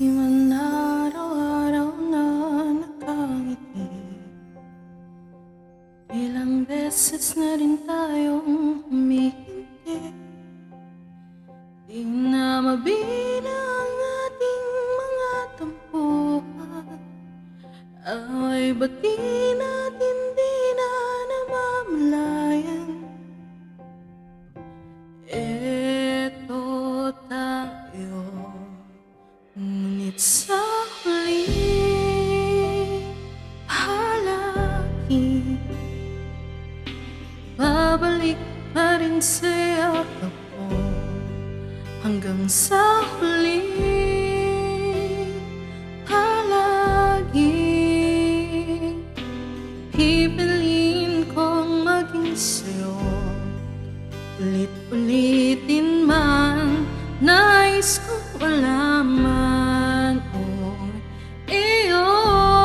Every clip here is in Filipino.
Di man araw-araw na nakangiti, ilang beses na rin tayong humihinti. Di na mabilang ang ating mga tampuhan, away ba't di natin di na namamalayan? Eto tayo, ngunit sa huli palagi babalik pa rin sa yakap mo. Hanggang sa huli palagi pipiliin kong maging sa'yo. Ulit-ulitin man, nais kong malaman kung iyoko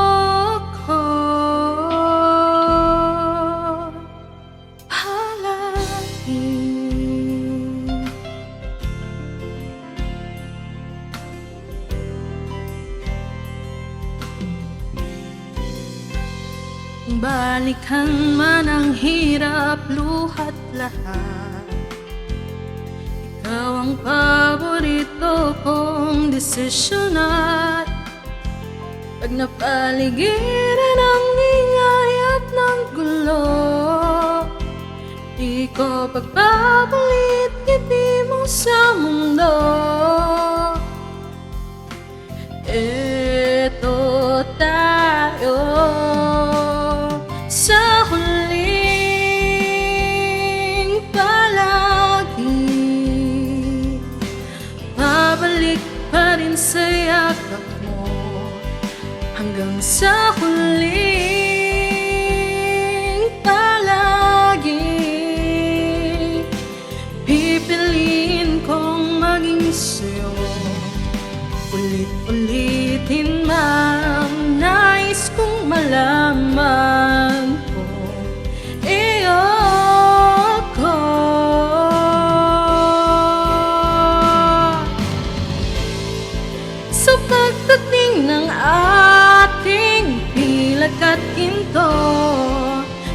palagi. Balikan man ang hirap, luhat lahat, ikaw ang paborito kong desisyon. At pag napaligiran ang ingay at ng gulo, di ko pagpapalit ngiti mo sa mundo. Eto tayo sa huling palagi, babalik pa rin sa yakap mo. Hanggang sa huling palagi pipiliin kong maging sa'yo. Ulit-ulitin man, nais kong malaman kung iyoko sa pagdating ng ating pilak at ginto.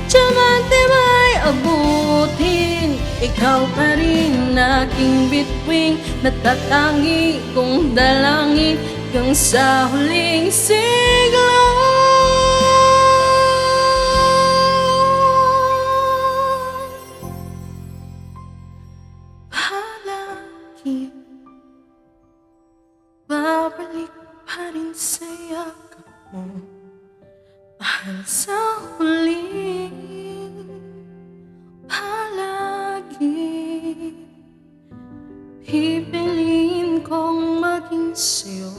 Diamante may abutin, ikaw pa rin aking bituin, natatangi kong dalangin hanggang sa huling siglo. Palagi babalik pa rin sa yakap mo. Mahal sa huli palagi pipiliin kong maging sa'yo.